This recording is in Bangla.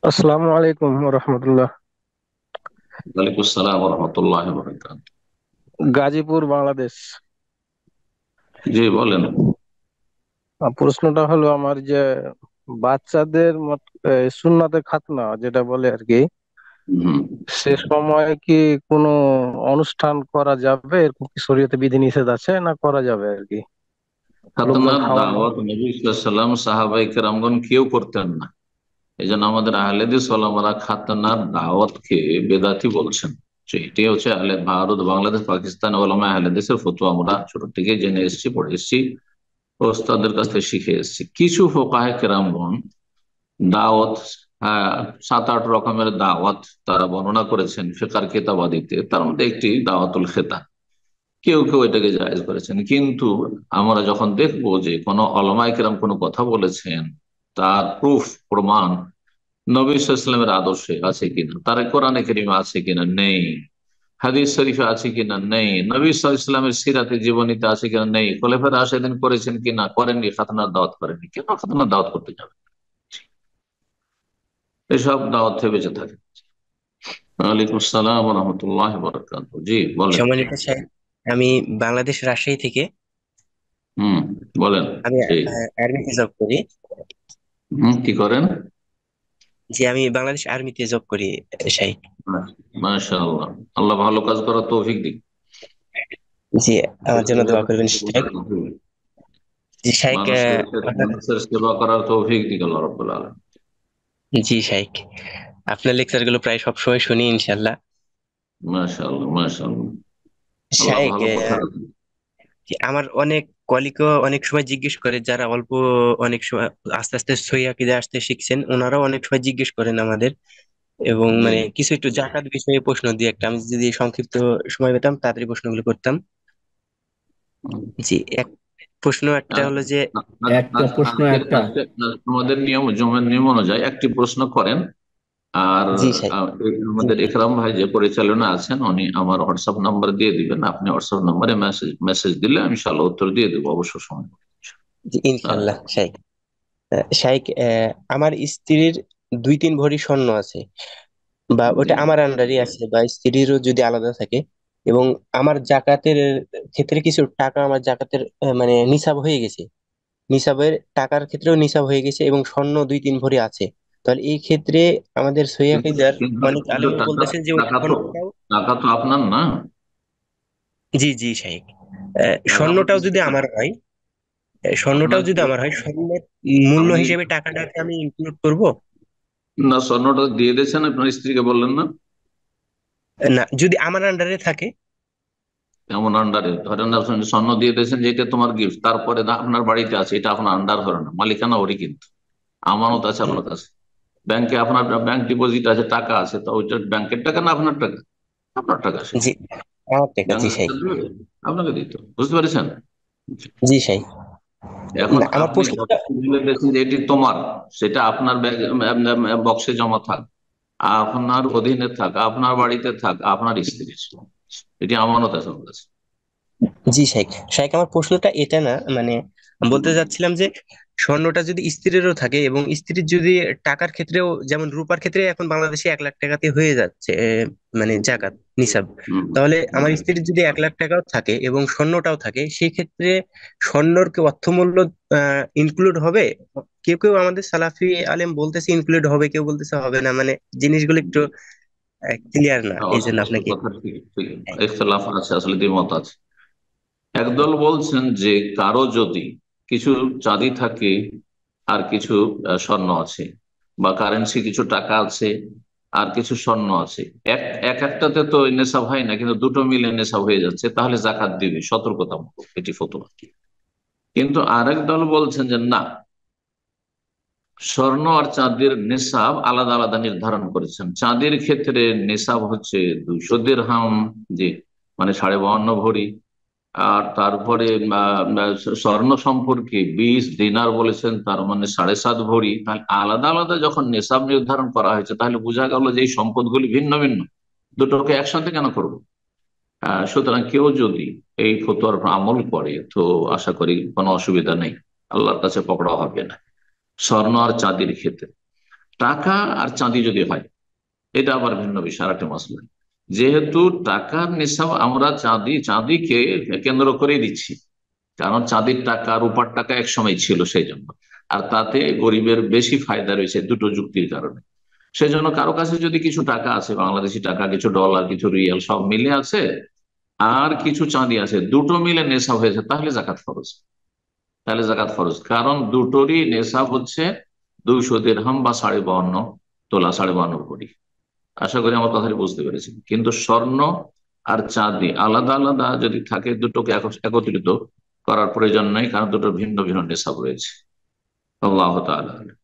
আসসালামু আলাইকুম রহমতুল্লাহ। ওয়ালাইকুম আসসালাম রহমতুল্লাহ বরকাত। গাজীপুর, বাংলাদেশ। জি বলেন। প্রশ্নটা হলো আমার যে বাচ্চাদের সুন্নাতে খাতনা যেটা বলে আর কি, হুম। সে সময় কি কোনো অনুষ্ঠান করা যাবে? এরকম কি শরীয়তে বিধিনিষেধ আছে, না করা যাবে আর কি? লোকজন খাতনার খাওয়ানো। দাওয়াত নবী সাল্লাল্লাহু সাহাবাই কেরামগণ কেউ করতেন না। এই জন্য আমাদের আহলে হাদিস ওলামারা খাতনার দাওয়াতকে বেদাতি বলছেন। তো এটি হচ্ছে আহলে ভারত, বাংলাদেশ, পাকিস্তান ওলামা আহলে হাদিসের ফতোয়া। আমরা ছোট থেকে জেনে এসেছি, পড়ে এসেছি, ওস্তাদের কাছ থেকে শিখে এসেছি। কিছু ফোকাহে কেরামগণ দাওয়াত, হ্যাঁ, 7-8 রকমের দাওয়াত তারা বর্ণনা করেছেন ফিকার কিতাবাদিতে। তার মধ্যে একটি দাওয়াতুল খেতান। কেউ কেউ এটাকে জায়েজ করেছেন, কিন্তু আমরা যখন দেখবো যে কোনো ওলামায়ে কেরাম কোনো কথা বলেছেন, তার প্রমাণ নবী সাল্লাল্লাহু আলাইহি ওয়াসাল্লামের আদর্শে আছে কিনা, তার কোরআনে কারিমে আছে কিনা, নেই। হাদিস শরীফে আছে কিনা, নেই। নবী সাল্লাল্লাহু আলাইহি ওয়াসাল্লামের সিরাতে জীবনীতে আছে কিনা, নেই। খোলাফায়ে রাশেদিন করেছেন কিনা, করেননি। খাতনার দাওয়াত করেননি, কেন খাতনার দাওয়াত করতে যাবে? এসব দাওয়াত থেকে বেঁচে থাকে। ওয়ালাইকুম আসসালাম রহমতুল্লাহ বরকাত। জি বলেন। সম্মানিত স্যার, আমি বাংলাদেশ রাজশাহী থেকে। হুম, বলেন। আমি জি। আর্মিতে জব করি। কি করেন? আমি বাংলাদেশ আর্মিতে জব করি শাইখ। মাশাআল্লাহ। আল্লাহ ভালো কাজ করার তৌফিক দিক। জি, আমার জন্য দোয়া করবেন শাইখ। জি শাইখ, মানুষের মানুষের সেবা করার তৌফিক দিক আল্লাহ রাব্বুল আলামিন। জি শাইখ, আপনার লেকচার গুলো প্রায় সব সময় শুনি ইনশাল্লাহ। মাশাআল্লাহ, মাশাআল্লাহ। আল্লাহ শাইখ, ভালো কথা রাখেন। আমার অনেক কলিগও অনেক সময় জিজ্ঞেস করে, যারা অল্প অনেক সময় আস্তে আস্তে সহিহ আকীদা আসতে শিখছেন, ওনারাও অনেক সময় জিজ্ঞেস করেন আমাদের। এবং জি। মানে কিছু একটু জাকাত বিষয়ে প্রশ্ন দিয়ে একটা, আমি যদি সংক্ষিপ্ত সময় পেতাম তাড়াতাড়ি প্রশ্নগুলো করতাম। জি, এক প্রশ্ন একটা হলো যে, একটা প্রশ্ন একটা। আমাদের নিয়ম, জমের নিয়ম অনুযায়ী একটি প্রশ্ন করেন। আর জি স্যার। আমাদের ইকরাম ভাই যে পরিচালনা আছেন, উনি আমার হোয়াটসঅ্যাপ নাম্বার দিয়ে দিবেন। আপনি হোয়াটসঅ্যাপ নাম্বারে মেসেজ মেসেজ দিলে আমি ইনশাআল্লাহ উত্তর দিয়ে দেবো অবশ্য সময় মতো। জি হ্যাঁ। ইনশাল্লাহ শাইখ। শাইখ, আমার স্ত্রীর 2-3 ভরি স্বর্ণ আছে, বা জি। ওটা আমার আন্ডারই আছে, বা স্ত্রীরও যদি আলাদা থাকে। এবং আমার জাকাতের ক্ষেত্রে কিছু টাকা আমার জাকাতের মানে নিসাব হয়ে গেছে, নিসাবের টাকার ক্ষেত্রেও নিসাব হয়ে গেছে, এবং স্বর্ণ 2-3 ভরি আছে। তাহলে এই ক্ষেত্রে আমাদের সহিহ কিন্তু আকীদার কিন্তু অনেক কিন্তু আলেমরা টাকা বলতেছেন যে ওই টাকা তো স্বর্ণটাও। টাকা তো আপনার না। জি জি শাইখ, টাকা আপনার স্বর্ণটাও যদি স্ত্রীর না। আমার হয়, আপনার স্বর্ণটাও যদি স্ত্রী, আমার হয়, স্বর্ণের মূল্য আপনি হিসেবে টাকাটাকে আমি ইনক্লুড করব? না স্বর্ণটা দিয়ে দিয়েছেন আপনার স্ত্রীকে, বললেন না? না, যদি আমার আন্ডারে থাকে। এমন আন্ডারে ধরেন আপনি স্বর্ণ দিয়ে দিয়েছেন, যেটা তোমার গিফট, তারপরে আপনার বাড়িতে আছে, এটা আপনার আন্ডার ধরে না, মালিকানা ওরই, কিন্তু আমানত আছে আপনার কাছে। ব্যাংকে আপনার ব্যাংক ডিপোজিট আছে, টাকা আছে, তো ওইটা ব্যাংকের টাকা না আপনার টাকা? আপনার টাকা সেটা। জি, আমার টাকা। ব্যাংক জি শাইখ। আপনাকে দিত, বুঝতে পেরেছেন? জি শাইখ। এখন না, আমার আপনি প্রশ্নটা। বক্সে ঢেলে দিয়েছেন যে এটি তোমার, সেটা আপনার বক্সে জমা থাক, আপনার অধীনে থাক, আপনার বাড়িতে থাক, আপনার স্ত্রীর, এটি আমানত আছে আমার কাছে। জি শাইখ, শাইখ আমার প্রশ্নটা এটা না, মানে বলতে চাচ্ছিলাম যে স্বর্ণটা যদি স্ত্রীরও থাকে, এবং স্ত্রীর যদি টাকার ক্ষেত্রেও, যেমন রূপার ক্ষেত্রে এখন বাংলাদেশে 1 লাখ টাকাতে হয়ে যাচ্ছে মানে জাকাত নিসাব। হুম। তাহলে আমার স্ত্রীর যদি 1 লাখ টাকাও থাকে এবং স্বর্ণটাও থাকে, সেই ক্ষেত্রে স্বর্ণর কি অর্থমূল্য ইনক্লুড হবে? কেউ কেউ আমাদের সালাফি আলেম বলতেছে ইনক্লুড হবে, কেউ বলতেছে হবে না, মানে জিনিসগুলো একটু ক্লিয়ার না, এই জন্য অস্পষ্ট আপনাকে। কথা, ঠিক ঠিক। ইখতিলাফ আছে, আসলে দ্বিমত আছে। একদল বলছেন যে কারো যদি কিছু চাঁদি থাকে আর কিছু স্বর্ণ আছে, বা কারেন্সি কিছু টাকা আছে আর কিছু স্বর্ণ আছে, এক এক একটাতে তো নেশাব হয় না, কিন্তু দুটো মিলে নেশাব হয়ে যাচ্ছে, তাহলে জাকাত দিবে, সতর্কতামূলক এটি ফতোয়া। কিন্তু আরেক দল বলছেন যে না, স্বর্ণ আর চাঁদের নেশাব আলাদা আলাদা নির্ধারণ করেছেন। চাঁদের ক্ষেত্রে নেশাব হচ্ছে 200 দিরহাম, যে মানে 52.5 ভরি। আর তারপরে স্বর্ণ সম্পর্কে 20 দিনার বলেছেন, তার মানে 7.5 ভরি। তাহলে আলাদা আলাদা যখন নেশাব নির্ধারণ করা হয়েছে, তাহলে বোঝা গেল যে এই সম্পদগুলি ভিন্ন ভিন্ন, দুটোকে একসাথে কেন করবো? সুতরাং কেউ যদি এই ফতোয়ার উপর আমল করে, তো আশা করি কোনো অসুবিধা নেই, আল্লাহর কাছে পকড়া হবে না স্বর্ণ আর চাঁদির ক্ষেত্রে। টাকা আর চাঁদি যদি হয়, এটা আবার ভিন্ন বিষয়, আর একটা মশলা। যেহেতু টাকার নিসাব আমরা চাঁদিকে কেন্দ্র করে দিচ্ছি, কারণ চাঁদির টাকা রূপার টাকা এক সময় ছিল, সেই জন্য। আর তাতে গরিবের বেশি ফায়দা রয়েছে দুটো যুক্তির কারণে। সেই জন্য কারো কাছে যদি কিছু টাকা আছে, বাংলাদেশি টাকা, কিছু ডলার, কিছু রিয়াল, সব মিলে আছে, আর কিছু চাঁদি আছে, দুটো মিলে নেশাব হয়েছে, তাহলে জাকাত ফরজ। তাহলে জাকাত ফরজ, কারণ দুটোরই নেশাব হচ্ছে 200 দিরহাম বা 52.5 তোলা, 52.5 ভরি। আশা করি আমার কথাটি বুঝতে পেরেছি। কিন্তু স্বর্ণ আর চাঁদি আলাদা আলাদা যদি থাকে, দুটোকে একত্রিত করার প্রয়োজন নেই, কারণ দুটো ভিন্ন ভিন্ন নেশাব রয়েছে। আল্লাহ তাআলা আ'লাম।